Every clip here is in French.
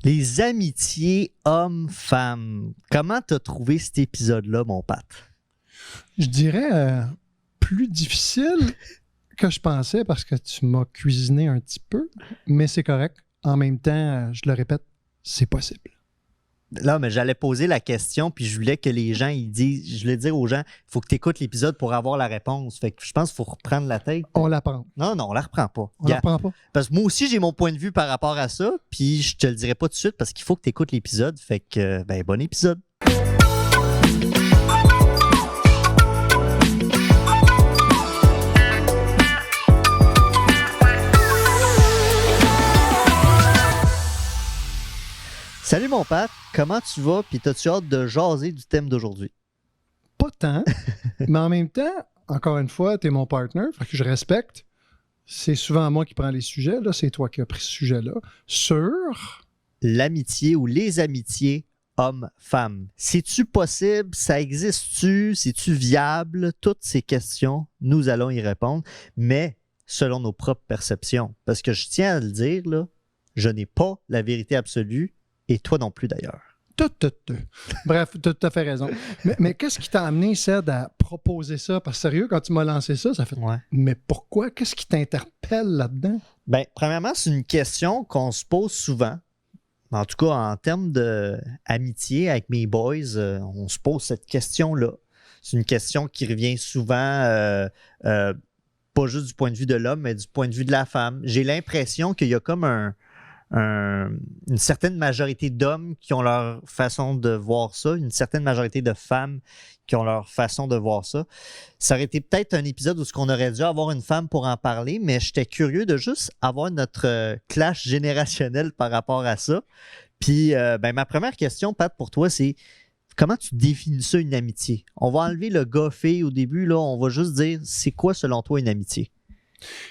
Les amitiés hommes-femmes. Comment t'as trouvé cet épisode-là, mon Pat? Je dirais plus difficile que je pensais parce que tu m'as cuisiné un petit peu, mais c'est correct. En même temps, je le répète, c'est possible. Là, mais j'allais poser la question, puis je voulais que les gens, je voulais dire aux gens, il faut que tu écoutes l'épisode pour avoir la réponse. Fait que je pense qu'il faut reprendre la tête. On l'apprend. Non, on la reprend pas. On la reprend pas. Parce que moi aussi, j'ai mon point de vue par rapport à ça, puis je te le dirai pas tout de suite parce qu'il faut que tu écoutes l'épisode. Fait que, bon épisode. Salut mon Pat, comment tu vas? Puis t'as-tu hâte de jaser du thème d'aujourd'hui? Pas tant, mais en même temps, encore une fois, t'es mon partner, fait que je respecte. C'est souvent moi qui prends les sujets, là, c'est toi qui as pris ce sujet-là. Sur l'amitié ou les amitiés hommes-femmes. C'est-tu possible? Ça existe-tu? C'est-tu viable? Toutes ces questions, nous allons y répondre, mais selon nos propres perceptions. Parce que je tiens à le dire, là, je n'ai pas la vérité absolue. Et toi non plus, d'ailleurs. Bref, tu as tout à fait raison. Mais qu'est-ce qui t'a amené, Ced, à proposer ça? Parce que sérieux, quand tu m'as lancé ça, ça fait... Ouais. Mais pourquoi? Qu'est-ce qui t'interpelle là-dedans? Bien, premièrement, c'est une question qu'on se pose souvent. En tout cas, en termes d'amitié avec mes boys, on se pose cette question-là. C'est une question qui revient souvent, pas juste du point de vue de l'homme, mais du point de vue de la femme. J'ai l'impression qu'il y a comme une certaine majorité d'hommes qui ont leur façon de voir ça, une certaine majorité de femmes qui ont leur façon de voir ça. Ça aurait été peut-être un épisode où on aurait dû avoir une femme pour en parler, mais j'étais curieux de juste avoir notre clash générationnel par rapport à ça. Puis, ma première question, Pat, pour toi, c'est comment tu définis ça, une amitié? On va enlever le gars-fille au début, là, on va juste dire, c'est quoi selon toi une amitié?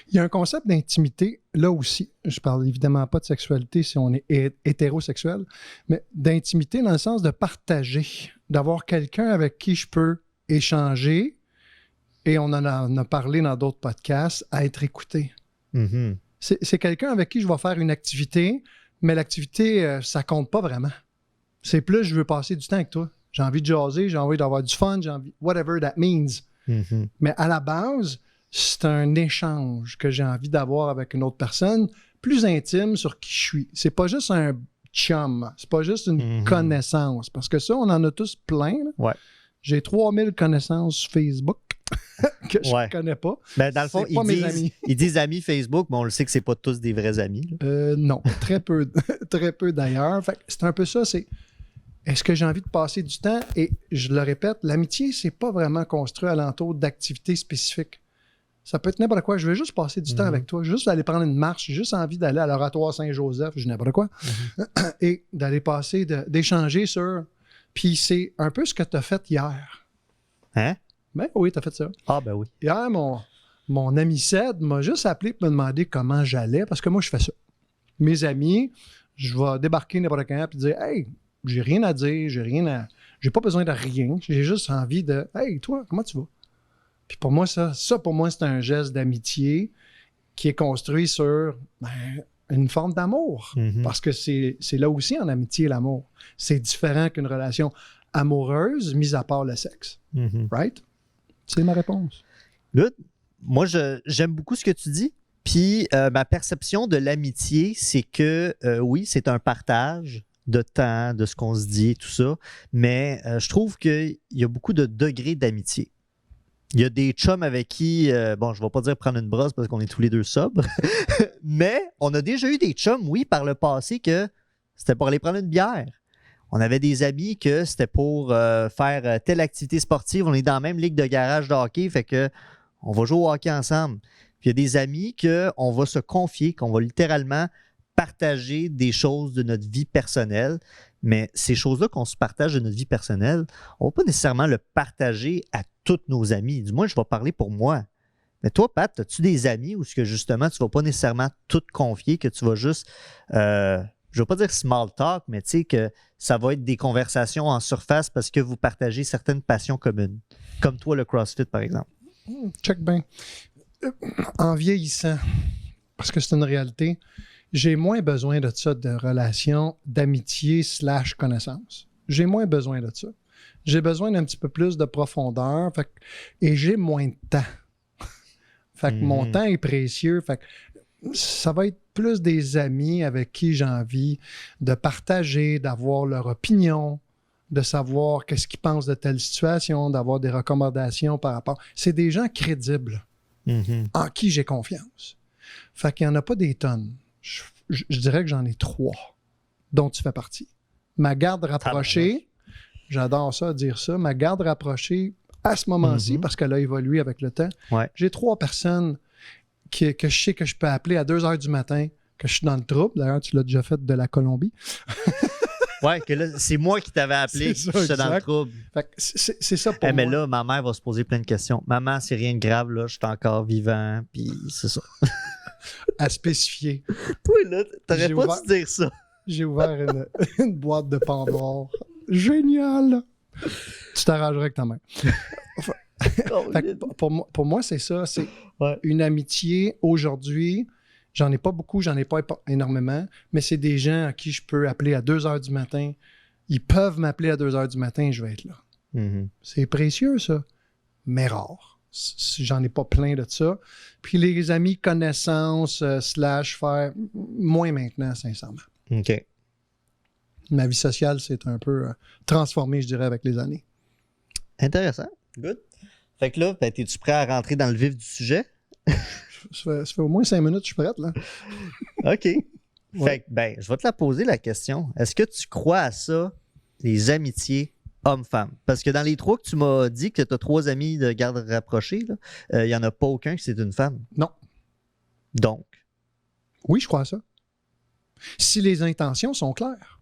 Il y a un concept d'intimité, là aussi. Je parle évidemment pas de sexualité si on est hétérosexuel, mais d'intimité dans le sens de partager, d'avoir quelqu'un avec qui je peux échanger, et on en a parlé dans d'autres podcasts, à être écouté. Mm-hmm. C'est quelqu'un avec qui je vais faire une activité, mais l'activité, ça compte pas vraiment. C'est plus, je veux passer du temps avec toi. J'ai envie de jaser, j'ai envie d'avoir du fun, j'ai envie, whatever that means. Mm-hmm. Mais à la base, c'est un échange que j'ai envie d'avoir avec une autre personne, plus intime sur qui je suis. C'est pas juste un chum, c'est pas juste une connaissance, parce que ça, on en a tous plein. Là. Ouais. J'ai 3000 connaissances sur Facebook que je ne connais pas. Ben, dans le fond, ils disent amis Facebook, mais on le sait que c'est pas tous des vrais amis. Non, très peu, très peu d'ailleurs. Fait que c'est un peu ça, c'est est-ce que j'ai envie de passer du temps? Et je le répète, l'amitié, c'est pas vraiment construit alentour d'activités spécifiques. Ça peut être n'importe quoi. Je veux juste passer du temps avec toi. Juste aller prendre une marche. J'ai juste envie d'aller à l'Oratoire Saint-Joseph. Je n'importe quoi. Et d'aller passer, d'échanger sur... Puis c'est un peu ce que tu as fait hier. Hein? Ben oui, tu as fait ça. Ah ben oui. Hier, mon ami Ced m'a juste appelé pour me demander comment j'allais, parce que moi, je fais ça. Mes amis, je vais débarquer n'importe quand et dire « Hey, j'ai rien à dire, j'ai pas besoin de rien. J'ai juste envie de « Hey, toi, comment tu vas? » Puis pour moi, ça pour moi, c'est un geste d'amitié qui est construit sur une forme d'amour. Parce que c'est là aussi en amitié, l'amour. C'est différent qu'une relation amoureuse, mis à part le sexe. Right? C'est ma réponse. Good. Moi, j'aime beaucoup ce que tu dis. Puis ma perception de l'amitié, c'est que oui, c'est un partage de temps, de ce qu'on se dit et tout ça. Mais je trouve qu'il y a beaucoup de degrés d'amitié. Il y a des chums avec qui, je ne vais pas dire prendre une brosse parce qu'on est tous les deux sobres, mais on a déjà eu des chums, oui, par le passé, que c'était pour aller prendre une bière. On avait des amis que c'était pour faire telle activité sportive. On est dans la même ligue de garage de hockey, fait que on va jouer au hockey ensemble. Puis il y a des amis qu'on va se confier, qu'on va littéralement partager des choses de notre vie personnelle. Mais ces choses-là qu'on se partage de notre vie personnelle, on ne va pas nécessairement le partager à tous nos amis. Du moins, je vais parler pour moi. Mais toi, Pat, as-tu des amis où justement, tu ne vas pas nécessairement tout confier, que tu vas juste, je ne vais pas dire small talk, mais tu sais que ça va être des conversations en surface parce que vous partagez certaines passions communes. Comme toi, le CrossFit, par exemple. Check bien. En vieillissant, parce que c'est une réalité, J'ai moins besoin de ça, de relations d'amitié / connaissance. J'ai moins besoin de ça. J'ai besoin d'un petit peu plus de profondeur et j'ai moins de temps. Fait que mon temps est précieux. Fait que ça va être plus des amis avec qui j'ai envie de partager, d'avoir leur opinion, de savoir qu'est-ce qu'ils pensent de telle situation, d'avoir des recommandations par rapport. C'est des gens crédibles en qui j'ai confiance. Fait qu'il n'y en a pas des tonnes. Je dirais que j'en ai 3 dont tu fais partie. Ma garde rapprochée, j'adore ça, dire ça, ma garde rapprochée à ce moment-ci, parce qu'elle a évolué avec le temps, j'ai 3 personnes que je sais que je peux appeler à 2 h du matin, que je suis dans le trouble. D'ailleurs, tu l'as déjà fait de la Colombie. Ouais, que là, c'est moi qui t'avais appelé, C'est ça, je suis dans le exact. trouble. Fait que c'est ça pour Mais moi. là, ma mère va se poser plein de questions. Maman, c'est rien de grave, là, je suis encore vivant, puis c'est ça. À spécifier. Toi, là, t'aurais J'ai pas ouvert- dû dire ça. J'ai ouvert une boîte de Pandore. Génial! Tu t'arrangerais avec ta main. Fait que pour moi, c'est ça. C'est une amitié aujourd'hui. J'en ai pas beaucoup, j'en ai pas énormément, mais c'est des gens à qui je peux appeler à 2 h du matin. Ils peuvent m'appeler à 2 h du matin et je vais être là. C'est précieux, ça, mais rare. J'en ai pas plein de ça. Puis les amis, connaissances, / faire, moins maintenant, sincèrement. OK. Ma vie sociale s'est un peu transformée, je dirais, avec les années. Intéressant. Good. Fait que là, es-tu prêt à rentrer dans le vif du sujet? Ça fait au moins 5 minutes, je suis prête, là. OK. Fait que, je vais te la poser, la question. Est-ce que tu crois à ça, les amitiés hommes-femmes? Parce que dans les 3 que tu m'as dit que tu as 3 amis de garde rapprochée, il n'y en a pas aucun que c'est une femme. Non. Donc? Oui, je crois à ça. Si les intentions sont claires.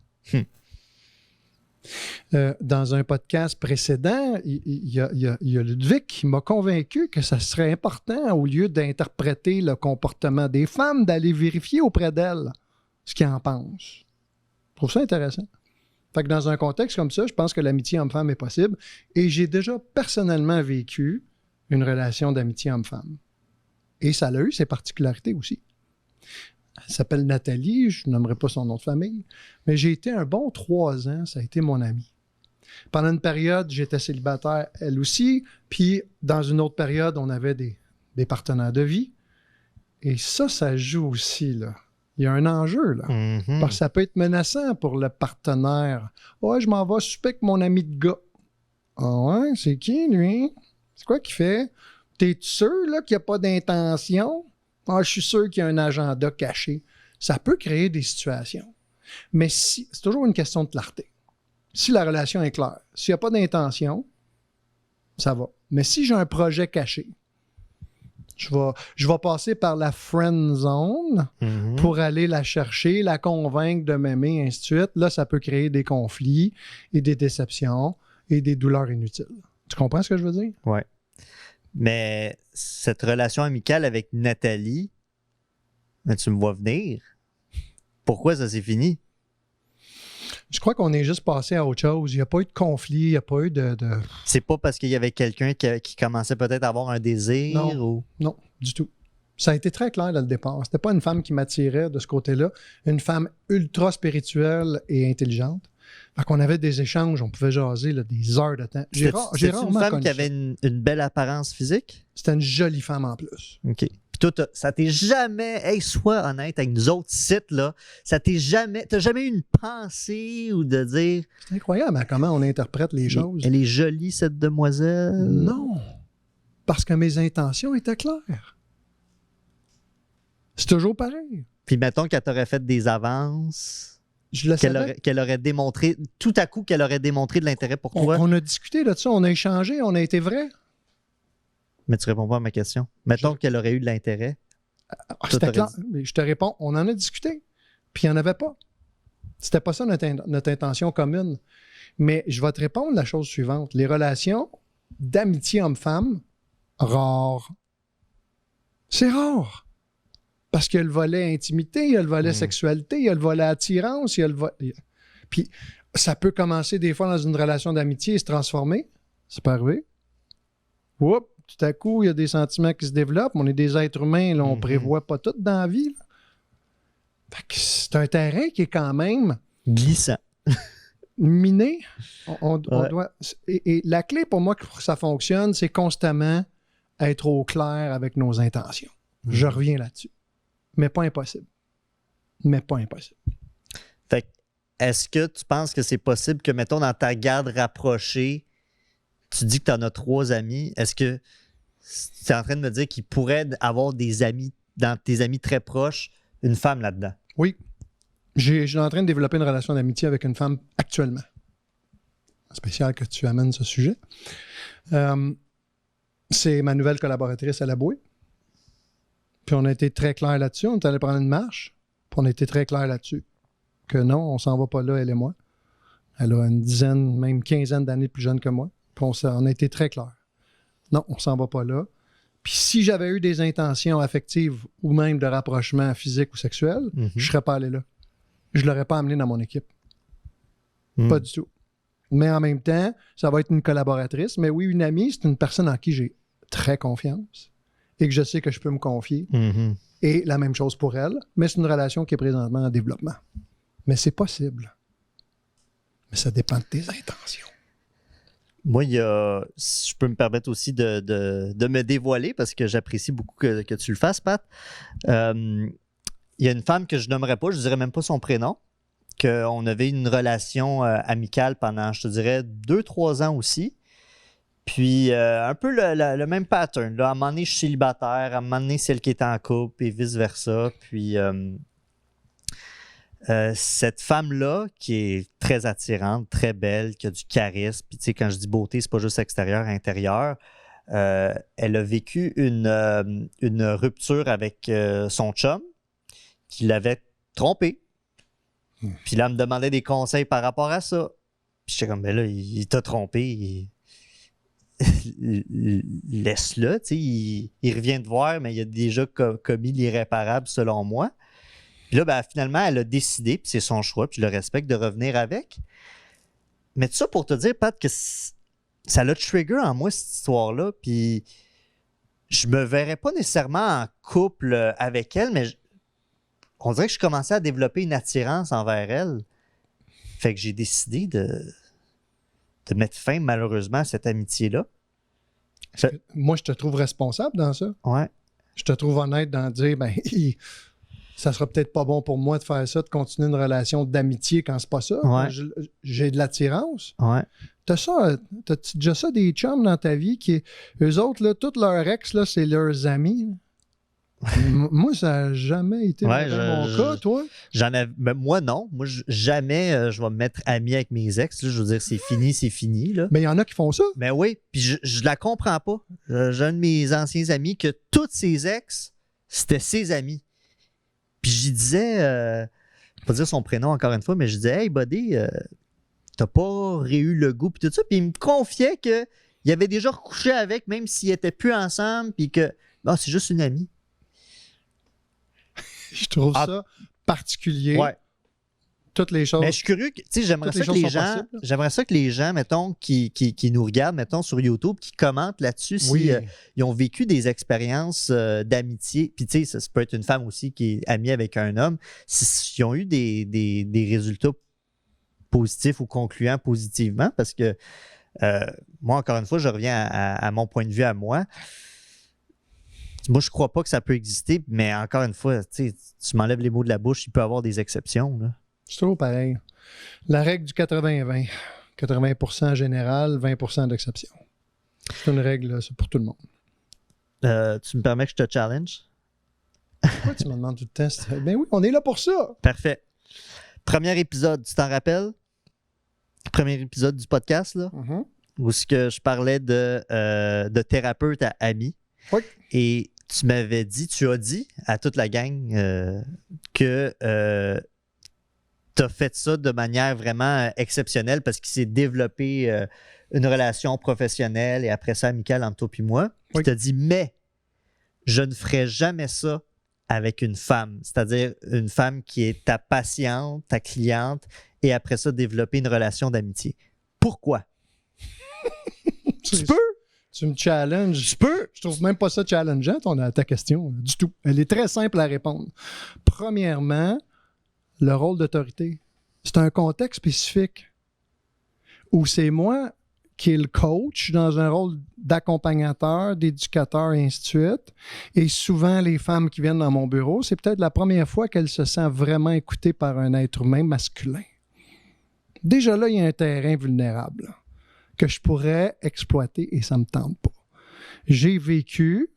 Dans un podcast précédent, il y a Ludwig qui m'a convaincu que ça serait important, au lieu d'interpréter le comportement des femmes, d'aller vérifier auprès d'elles ce qu'ils en pensent. Je trouve ça intéressant. Fait que dans un contexte comme ça, je pense que l'amitié homme-femme est possible. Et j'ai déjà personnellement vécu une relation d'amitié homme-femme. Et ça a eu ses particularités aussi. Elle s'appelle Nathalie, je nommerai pas son nom de famille, mais j'ai été un bon 3 ans, ça a été mon amie. Pendant une période, j'étais célibataire, elle aussi, puis dans une autre période, on avait des partenaires de vie. Et ça joue aussi, là. Il y a un enjeu, là. Parce que ça peut être menaçant pour le partenaire. « Ouais, je m'en vais souper avec mon ami de gars. »« Ah ouais, c'est qui, lui? C'est quoi qu'il fait? T'es sûr, là, qu'il n'y a pas d'intention? » Ah, je suis sûr qu'il y a un agenda caché. Ça peut créer des situations. Mais c'est toujours une question de clarté. Si la relation est claire, s'il n'y a pas d'intention, ça va. Mais si j'ai un projet caché, je vais passer par la friend zone pour aller la chercher, la convaincre de m'aimer, ainsi de suite. Là, ça peut créer des conflits et des déceptions et des douleurs inutiles. Tu comprends ce que je veux dire? Oui. Mais cette relation amicale avec Nathalie, tu me vois venir. Pourquoi ça s'est fini? Je crois qu'on est juste passé à autre chose. Il n'y a pas eu de conflit, il n'y a pas eu de... C'est pas parce qu'il y avait quelqu'un qui commençait peut-être à avoir un désir? Non, du tout. Ça a été très clair dès le départ. C'était pas une femme qui m'attirait de ce côté-là. Une femme ultra spirituelle et intelligente. Fait qu'on avait des échanges, on pouvait jaser là, des heures de temps. J'ai rarement une femme connu qui avait une belle apparence physique? C'était une jolie femme en plus. OK. Puis toi, ça t'est jamais... Hey, sois honnête avec nous autres sites, là. Ça t'est jamais... T'as jamais eu une pensée ou de dire... C'est incroyable hein, comment on interprète les choses. Elle est jolie, cette demoiselle? Non. Parce que mes intentions étaient claires. C'est toujours pareil. Puis mettons qu'elle t'aurait fait des avances... Je le savais. Qu'elle aurait démontré, tout à coup, qu'elle aurait démontré de l'intérêt pour toi. On a discuté de ça, on a échangé, on a été vrai. Mais tu réponds pas à ma question. Mettons qu'elle aurait eu de l'intérêt. C'était clair. Mais je te réponds, on en a discuté. Puis il n'y en avait pas. C'était pas ça notre intention commune. Mais je vais te répondre la chose suivante. Les relations d'amitié homme-femme, rares. C'est rare. Parce qu'il y a le volet intimité, il y a le volet sexualité, il y a le volet attirance, il y a le volet... Puis ça peut commencer des fois dans une relation d'amitié et se transformer. C'est pas arrivé. Oups, tout à coup, il y a des sentiments qui se développent. On est des êtres humains, là, on prévoit pas tout dans la vie. Là. Fait que c'est un terrain qui est quand même Glissant. miné. On Ouais. doit, et la clé pour moi pour que ça fonctionne, c'est constamment être au clair avec nos intentions. Je reviens là-dessus. Mais pas impossible. Fait que, est-ce que tu penses que c'est possible que, mettons, dans ta garde rapprochée, tu dis que tu en as 3 amis, est-ce que tu es en train de me dire qu'il pourrait avoir des amis, dans tes amis très proches, une femme là-dedans? Oui. Je suis en train de développer une relation d'amitié avec une femme actuellement. C'est spécial que tu amènes ce sujet. C'est ma nouvelle collaboratrice à la bouée. Puis on a été très clair là-dessus. On est allé prendre une marche. Puis on a été très clair là-dessus. Que non, on s'en va pas là, elle et moi. Elle a une dizaine, même quinzaine d'années plus jeune que moi. Puis on a été très clair. Non, on s'en va pas là. Puis si j'avais eu des intentions affectives ou même de rapprochement physique ou sexuel, je serais pas allé là. Je l'aurais pas amené dans mon équipe. Pas du tout. Mais en même temps, ça va être une collaboratrice. Mais oui, une amie, c'est une personne en qui j'ai très confiance et que je sais que je peux me confier. Et la même chose pour elle. Mais c'est une relation qui est présentement en développement. Mais c'est possible. Mais ça dépend de tes intentions. Moi, si je peux me permettre aussi de me dévoiler, parce que j'apprécie beaucoup que tu le fasses, Pat. Il y a une femme que je nommerai pas, je ne dirais même pas son prénom, qu'on avait une relation amicale pendant, je te dirais, 2-3 ans aussi. Puis, un peu le même pattern. Là. À un moment donné, je suis célibataire, à un moment donné, celle qui est en couple et vice-versa. Puis, cette femme-là, qui est très attirante, très belle, qui a du charisme, puis tu sais, quand je dis beauté, c'est pas juste extérieur, intérieur, elle a vécu une rupture avec son chum, qui l'avait trompé. Puis là, elle me demandait des conseils par rapport à ça. Puis j'étais comme, ben là, il t'a trompé, laisse-le, tu sais, il revient te voir, mais il a déjà commis l'irréparable selon moi. Puis là, ben, finalement, elle a décidé, puis c'est son choix, puis je le respecte, de revenir avec. Mais tout ça pour te dire, Pat, que ça l'a trigger en moi, cette histoire-là, puis je me verrais pas nécessairement en couple avec elle, mais on dirait que je commençais à développer une attirance envers elle. Fait que j'ai décidé de mettre fin, malheureusement, à cette amitié-là. Moi, je te trouve responsable dans ça. Ouais. Je te trouve honnête dans dire, ben, ça sera peut-être pas bon pour moi de faire ça, de continuer une relation d'amitié quand c'est pas ça. Ouais. J'ai de l'attirance. Ouais. T'as-tu déjà ça des chums dans ta vie qui, eux autres, là, tous leurs ex, là, c'est leurs amis? Moi, ça n'a jamais été mon cas, toi. Moi, non. Moi, jamais je vais me mettre ami avec mes ex. Là. Je veux dire, c'est fini. Là. Mais il y en a qui font ça. Mais oui, puis je la comprends pas. J'ai un de mes anciens amis que tous ses ex, c'était ses amis. Puis j'y disais, je vais pas dire son prénom encore une fois, mais je disais, hey buddy, t'as pas eu le goût, puis tout ça. Puis il me confiait qu'il avait déjà recouché avec, même s'ils étaient plus ensemble, puis que, c'est juste une amie. Je trouve ça particulier. Ouais. Toutes les choses. Mais je suis curieux, tu sais, j'aimerais ça que les gens, mettons, qui nous regardent, mettons, sur YouTube, qui commentent là-dessus si ils ont vécu des expériences d'amitié. Puis, tu sais, ça peut être une femme aussi qui est amie avec un homme. S'ils ont eu des résultats positifs ou concluants positivement, parce que moi, encore une fois, je reviens à mon point de vue à moi. Moi, je crois pas que ça peut exister, mais encore une fois, tu m'enlèves les mots de la bouche, il peut y avoir des exceptions. Là. C'est toujours pareil. La règle du 80-20. 80% général, 20% d'exception. C'est une règle, c'est pour tout le monde. Tu me permets que je te challenge? Pourquoi tu me demandes tout le temps? Ben oui, on est là pour ça. Parfait. Premier épisode, tu t'en rappelles? Premier épisode du podcast, là? Où ce que je parlais de thérapeute à ami. Oui. Et tu as dit à toute la gang que tu as fait ça de manière vraiment exceptionnelle parce qu'il s'est développé une relation professionnelle et après ça amicale entre toi et moi. Puis tu as dit, mais je ne ferai jamais ça avec une femme, c'est-à-dire une femme qui est ta patiente, ta cliente, et après ça, développer une relation d'amitié. Pourquoi? Tu peux? Tu me challenges. Je peux. Je trouve même pas ça challengeant, ta question, du tout. Elle est très simple à répondre. Premièrement, le rôle d'autorité. C'est un contexte spécifique où c'est moi qui est le coach dans un rôle d'accompagnateur, d'éducateur et ainsi de suite. Et souvent, les femmes qui viennent dans mon bureau, c'est peut-être la première fois qu'elles se sentent vraiment écoutées par un être humain masculin. Déjà là, il y a un terrain vulnérable là, que je pourrais exploiter et ça ne me tente pas. J'ai vécu,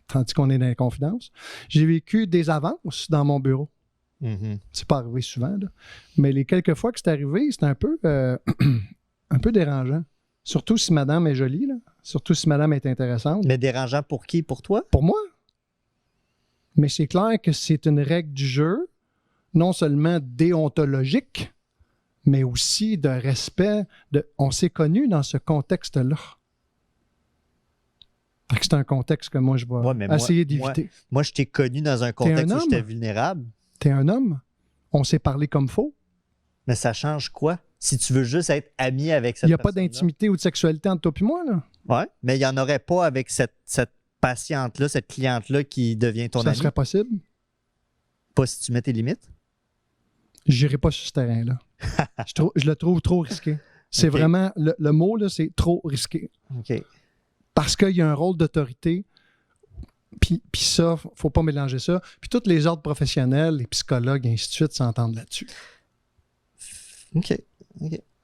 tandis qu'on est dans les confidences, j'ai vécu des avances dans mon bureau. Mhm. C'est pas arrivé souvent, là. Mais les quelques fois que c'est arrivé, c'est un peu dérangeant. Surtout si madame est jolie, là. Surtout si madame est intéressante. Mais dérangeant pour qui? Pour toi? Pour moi. Mais c'est clair que c'est une règle du jeu, non seulement déontologique, mais aussi de respect. On s'est connus dans ce contexte-là. Fait que c'est un contexte que moi, je vais essayer d'éviter. Moi, je t'ai connu dans un contexte où j'étais vulnérable. T'es un homme. On s'est parlé comme faux. Mais ça change quoi? Si tu veux juste être ami avec cette personne. Il n'y a pas d'intimité ou de sexualité entre toi et moi, là. Oui, mais il n'y en aurait pas avec cette patiente-là, cette cliente-là qui devient ton Ça ami. serait possible? Pas si tu mets tes limites? J'irai pas sur ce terrain-là. Je le trouve trop risqué. C'est Okay. vraiment, le mot, là, c'est trop risqué. OK. Parce qu'il y a un rôle d'autorité. Puis ça, faut pas mélanger ça. Puis tous les ordres professionnels, les psychologues, et ainsi de suite, s'entendent là-dessus. OK.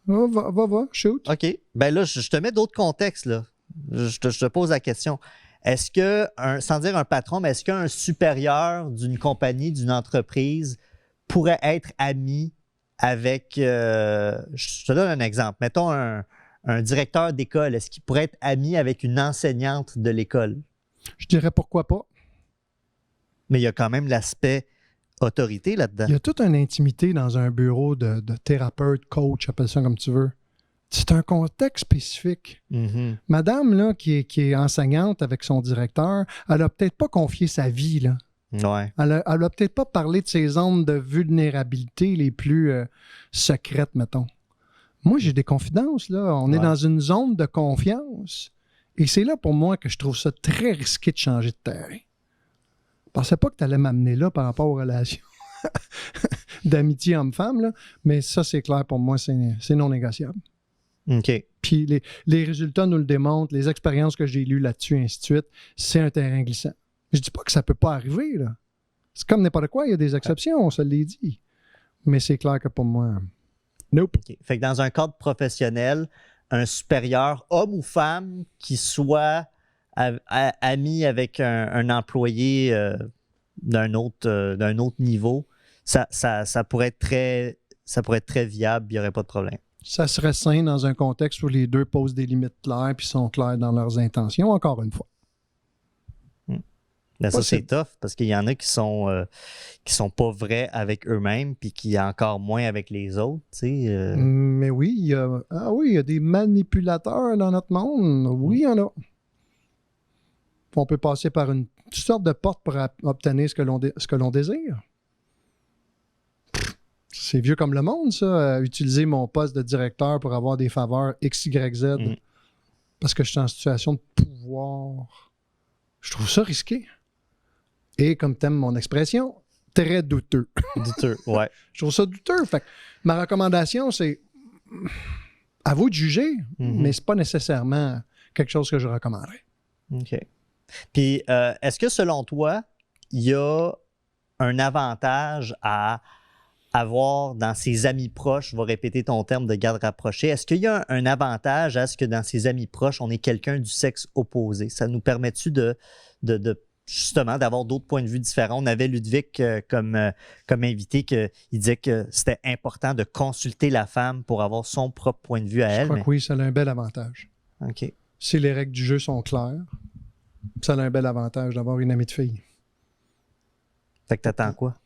Va, shoot. OK. Ben là, je te mets d'autres contextes, là. Je te pose la question. Est-ce que, sans dire un patron, mais est-ce qu'un supérieur d'une compagnie, d'une entreprise pourrait être ami avec... je te donne un exemple. Mettons un directeur d'école. Est-ce qu'il pourrait être ami avec une enseignante de l'école? Je dirais pourquoi pas. Mais il y a quand même l'aspect autorité là-dedans. Il y a toute une intimité dans un bureau de thérapeute, coach, appelle ça comme tu veux. C'est un contexte spécifique. Mm-hmm. Madame, là, qui est enseignante avec son directeur, elle a peut-être pas confié sa vie, là. Ouais. Elle a peut-être pas parlé de ses zones de vulnérabilité les plus secrètes, mettons. Moi, j'ai des confidences, là. On est dans une zone de confiance. Et c'est là, pour moi, que je trouve ça très risqué de changer de terrain. Je pensais pas que tu allais m'amener là par rapport aux relations d'amitié homme-femme, là. Mais ça, c'est clair pour moi, c'est non négociable. OK. Puis les résultats nous le démontrent, les expériences que j'ai lues là-dessus, et ainsi de suite, c'est un terrain glissant. Je dis pas que ça peut pas arriver, là. C'est comme n'importe quoi, il y a des exceptions, on se l'est dit. Mais c'est clair que pour moi, nope. Okay. Fait que dans un cadre professionnel, un supérieur, homme ou femme, qui soit ami avec un employé d'un autre niveau, ça pourrait être très viable, il n'y aurait pas de problème. Ça serait sain dans un contexte où les deux posent des limites claires puis sont clairs dans leurs intentions, encore une fois. Mais ça, c'est tough parce qu'il y en a qui sont pas vrais avec eux-mêmes puis qui encore moins avec les autres. Tu sais, Mais oui, il y a des manipulateurs dans notre monde. Oui, il y en a. On peut passer par une sorte de porte pour obtenir ce que l'on désire. C'est vieux comme le monde, ça, utiliser mon poste de directeur pour avoir des faveurs X, Y, Z parce que je suis en situation de pouvoir. Je trouve ça risqué. Et comme t'aimes mon expression, très douteux. Douteux, ouais. Je trouve ça douteux. Fait que ma recommandation, c'est à vous de juger, mais c'est pas nécessairement quelque chose que je recommanderais. OK. Puis, est-ce que selon toi, il y a un avantage à avoir dans ses amis proches, je vais répéter ton terme de garde rapprochée, est-ce qu'il y a un avantage à ce que dans ses amis proches, on ait quelqu'un du sexe opposé? Ça nous permet-tu de justement d'avoir d'autres points de vue différents? On avait Ludwig comme invité, il disait que c'était important de consulter la femme pour avoir son propre point de vue à elle. Je crois que oui, ça a un bel avantage. OK. Si les règles du jeu sont claires, ça a un bel avantage d'avoir une amie de fille. Fait que t'attends quoi?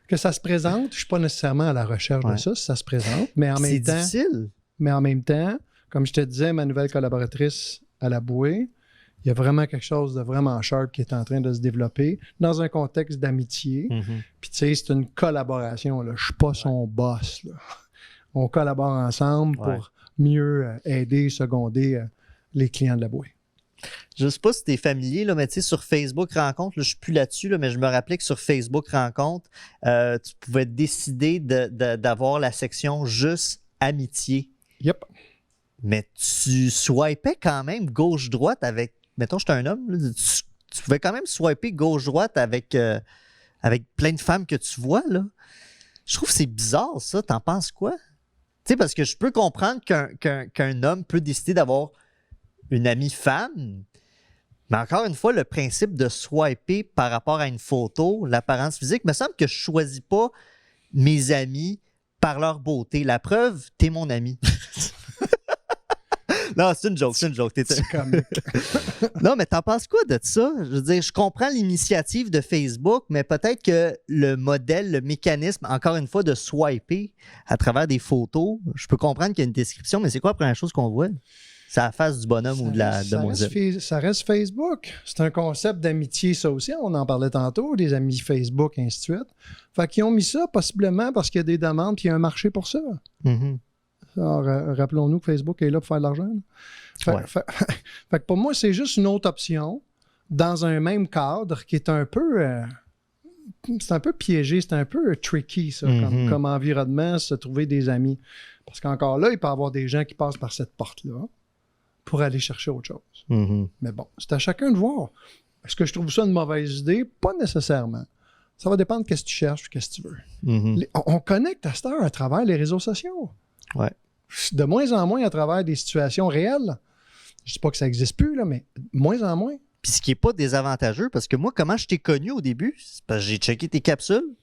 Que ça se présente, je ne suis pas nécessairement à la recherche de ça, si ça se présente, mais en même temps... C'est difficile. Mais en même temps, comme je te disais, ma nouvelle collaboratrice à la bouée, il y a vraiment quelque chose de vraiment sharp qui est en train de se développer dans un contexte d'amitié. Puis tu sais, c'est une collaboration. Là. Je ne suis pas son boss. Là. On collabore ensemble pour mieux aider, seconder les clients de la bouée. Je sais pas si t'es familier, là, mais tu sais, sur Facebook Rencontre, là, je suis plus là-dessus, là, mais je me rappelais que sur Facebook Rencontre, tu pouvais décider d'avoir la section juste amitié. Yep. Mais tu swipais quand même gauche-droite avec. Mettons, j'étais un homme, là, tu pouvais quand même swiper gauche-droite avec plein de femmes que tu vois, là. Je trouve que c'est bizarre, ça. T'en penses quoi? Tu sais, parce que je peux comprendre qu'un homme peut décider d'avoir une amie femme, mais encore une fois, le principe de swiper par rapport à une photo, l'apparence physique, me semble que je choisis pas mes amis par leur beauté. La preuve, t'es mon ami. Non, c'est une joke. C'est comique. Non, mais t'en penses quoi de ça? Je veux dire, je comprends l'initiative de Facebook, mais peut-être que le modèle, le mécanisme, encore une fois, de swiper à travers des photos, je peux comprendre qu'il y a une description, mais c'est quoi la première chose qu'on voit? C'est la face du bonhomme ou de la demoiselle. Ça reste Facebook. C'est un concept d'amitié, ça aussi. On en parlait tantôt, des amis Facebook, et ainsi de suite. Fait qu'ils ont mis ça possiblement parce qu'il y a des demandes et il y a un marché pour ça. Mhm. Alors, rappelons-nous que Facebook est là pour faire de l'argent. Fait que pour moi, c'est juste une autre option dans un même cadre qui est un peu... c'est un peu piégé, c'est un peu tricky, ça, comme environnement, se trouver des amis. Parce qu'encore là, il peut y avoir des gens qui passent par cette porte-là pour aller chercher autre chose. Mhm. Mais bon, c'est à chacun de voir. Est-ce que je trouve ça une mauvaise idée? Pas nécessairement. Ça va dépendre de ce que tu cherches et ce que tu veux. Mhm. On connecte à cette heure à travers les réseaux sociaux. Ouais. De moins en moins à travers des situations réelles. Je ne dis pas que ça n'existe plus, là, mais de moins en moins. Puis ce qui n'est pas désavantageux, parce que moi, comment je t'ai connu au début? C'est parce que j'ai checké tes capsules.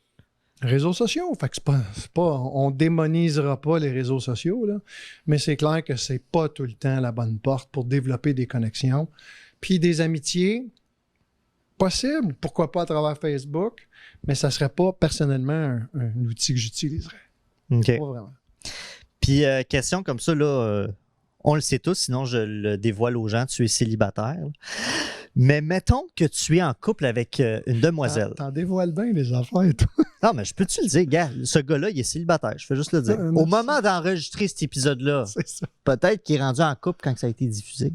Réseaux sociaux. Fait que c'est pas, on démonisera pas les réseaux sociaux, là, mais c'est clair que c'est pas tout le temps la bonne porte pour développer des connexions. Puis des amitiés, possible, pourquoi pas à travers Facebook, mais ça serait pas personnellement un outil que j'utiliserais. OK. Pas vraiment. Puis, question comme ça, là, on le sait tous, sinon je le dévoile aux gens, tu es célibataire. Mais mettons que tu es en couple avec une demoiselle. T'en dévoiles bien les affaires, toi. Non, mais je peux-tu le dire, gars, ce gars-là, il est célibataire, je fais juste le dire. Au moment d'enregistrer cet épisode-là, C'est ça. peut-être qu'il est rendu en couple quand ça a été diffusé.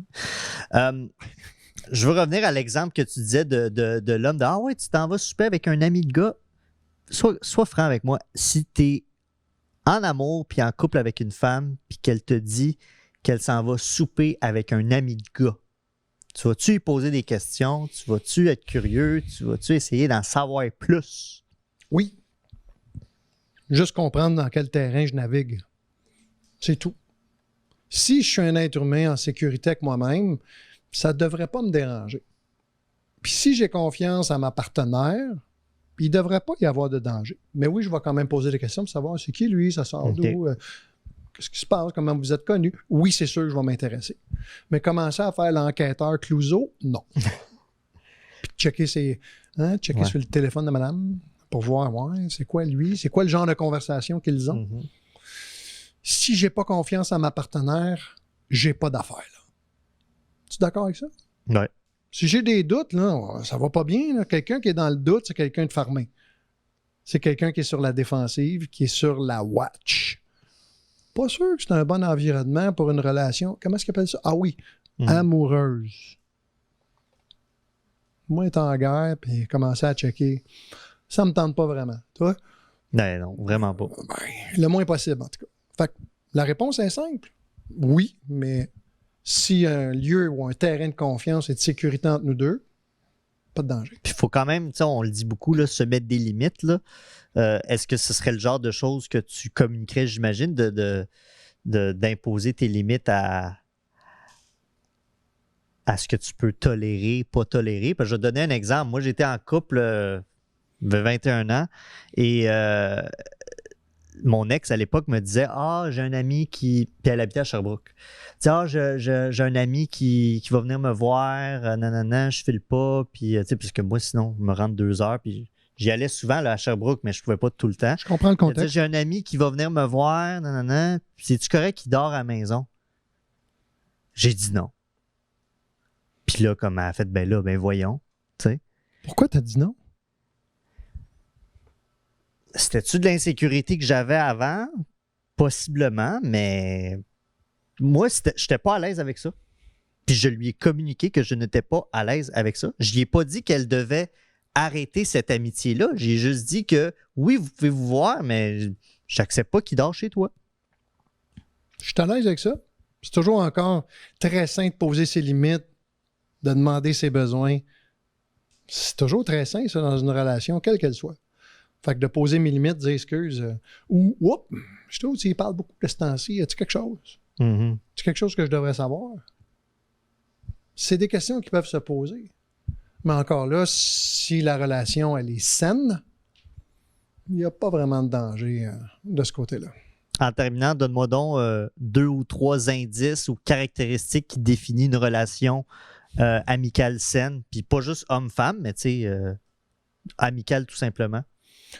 Je veux revenir à l'exemple que tu disais de l'homme de « Ah ouais, tu t'en vas souper avec un ami de gars. » Sois franc avec moi. Si t'es en amour puis en couple avec une femme puis qu'elle te dit qu'elle s'en va souper avec un ami de gars, tu vas-tu lui poser des questions? Tu vas-tu être curieux? Tu vas-tu essayer d'en savoir plus? Oui. Juste comprendre dans quel terrain je navigue. C'est tout. Si je suis un être humain en sécurité avec moi-même, ça ne devrait pas me déranger. Puis si j'ai confiance à ma partenaire, il ne devrait pas y avoir de danger. Mais oui, je vais quand même poser des questions pour savoir c'est qui lui, ça sort d'où, qu'est-ce qui se passe, comment vous êtes connu. Oui, c'est sûr que je vais m'intéresser. Mais commencer à faire l'enquêteur Clouseau, non. Puis checker sur le téléphone de madame pour voir, c'est quoi lui, c'est quoi le genre de conversation qu'ils ont. Mm-hmm. Si j'ai pas confiance à ma partenaire, j'ai pas d'affaires, là. Tu es d'accord avec ça? Ouais. Si j'ai des doutes, là, ça va pas bien, là. Quelqu'un qui est dans le doute, c'est quelqu'un de fermé. C'est quelqu'un qui est sur la défensive, qui est sur la watch. Pas sûr que c'est un bon environnement pour une relation. Comment est-ce qu'ils appellent ça? Ah oui, amoureuse. Moi, être en guerre, puis commencer à checker, ça me tente pas vraiment. Toi? Non, vraiment pas. Le moins possible, en tout cas. Fait que la réponse est simple. Oui, mais si un lieu ou un terrain de confiance et de sécurité entre nous deux, pas de danger. Puis il faut quand même, on le dit beaucoup, là, se mettre des limites. Là. Est-ce que ce serait le genre de choses que tu communiquerais, j'imagine, d'imposer tes limites à ce que tu peux tolérer, pas tolérer? Parce que je vais donner un exemple. Moi, j'étais en couple de 21 ans et mon ex, à l'époque, me disait « Ah, j'ai un ami qui... » Puis elle habitait à Sherbrooke. « Ah, j'ai un ami qui va venir me voir, nanana, je file pas. » Puis, tu sais, puisque moi, sinon, je me rentre 2 heures. Puis j'y allais souvent là, à Sherbrooke, mais je pouvais pas tout le temps. Je comprends le contexte. J'ai un ami qui va venir me voir, nanana. Puis c'est-tu correct qu'il dort à la maison? J'ai dit non. Puis là, comme elle a fait, ben voyons, tu sais. Pourquoi t'as dit non? C'était-tu de l'insécurité que j'avais avant? Possiblement, mais moi, j'étais pas à l'aise avec ça. Puis je lui ai communiqué que je n'étais pas à l'aise avec ça. Je lui ai pas dit qu'elle devait arrêter cette amitié-là. J'ai juste dit que oui, vous pouvez vous voir, mais j'accepte pas qu'il dort chez toi. Je suis à l'aise avec ça. C'est toujours encore très sain de poser ses limites, de demander ses besoins. C'est toujours très sain, ça, dans une relation, quelle qu'elle soit. Fait que de poser mes limites, dire excuse, ou oups, je trouve qu'il parle beaucoup de ce temps-ci. Y a-t-il quelque chose? Mm-hmm. C'est quelque chose que je devrais savoir? C'est des questions qui peuvent se poser. Mais encore là, si la relation, elle est saine, il n'y a pas vraiment de danger de ce côté-là. En terminant, donne-moi donc 2 ou 3 indices ou caractéristiques qui définissent une relation amicale saine, puis pas juste homme-femme, mais tu sais, amicale tout simplement.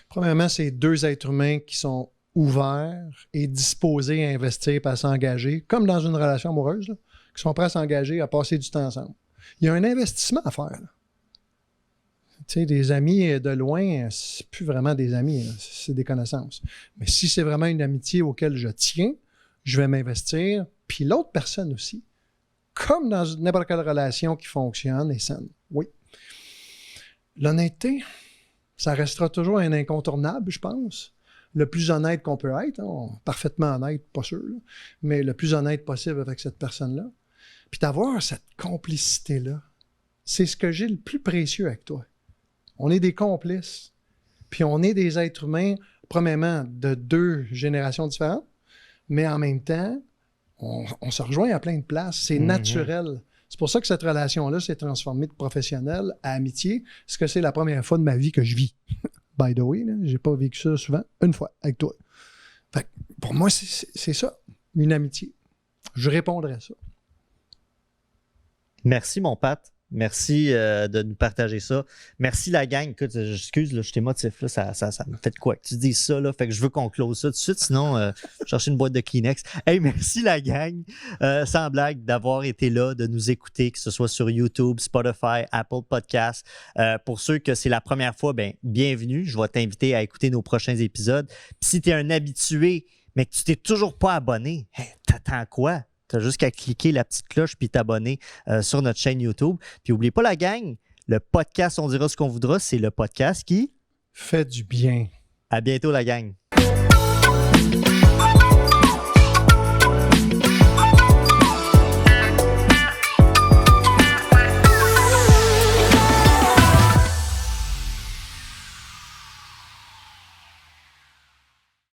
Premièrement, c'est 2 êtres humains qui sont ouverts et disposés à investir et à s'engager, comme dans une relation amoureuse, là, qui sont prêts à s'engager, à passer du temps ensemble. Il y a un investissement à faire. Tu sais, des amis de loin, c'est plus vraiment des amis, là, c'est des connaissances. Mais si c'est vraiment une amitié auquel je tiens, je vais m'investir, puis l'autre personne aussi. Comme dans n'importe quelle relation qui fonctionne et saine. Oui. L'honnêteté, ça restera toujours un incontournable, je pense. Le plus honnête qu'on peut être, hein, parfaitement honnête, pas sûr, là, mais le plus honnête possible avec cette personne-là. Puis d'avoir cette complicité-là, c'est ce que j'ai le plus précieux avec toi. On est des complices. Puis on est des êtres humains, premièrement, de 2 générations différentes, mais en même temps, on se rejoint à plein de places. C'est naturel. C'est pour ça que cette relation-là s'est transformée de professionnelle à amitié, parce que c'est la première fois de ma vie que je vis. By the way, là, j'ai pas vécu ça souvent, une fois, avec toi. Fait que pour moi, c'est ça, une amitié. Je répondrais à ça. Merci, mon Pat. Merci de nous partager ça. Merci, la gang. Écoute, excuse, là, je suis émotif. Là, ça me fait de quoi que tu dises ça. Là, fait que je veux qu'on close ça tout de suite. Sinon, je chercher une boîte de Kleenex. Hey, merci, la gang. Sans blague, d'avoir été là, de nous écouter, que ce soit sur YouTube, Spotify, Apple Podcasts. Pour ceux que c'est la première fois, ben, bienvenue. Je vais t'inviter à écouter nos prochains épisodes. Puis si tu es un habitué, mais que tu t'es toujours pas abonné, hey, t'attends quoi? Tu as juste qu'à cliquer la petite cloche puis t'abonner sur notre chaîne YouTube. Puis n'oubliez pas, la gang, le podcast On dira ce qu'on voudra, c'est le podcast qui fait du bien. À bientôt, la gang.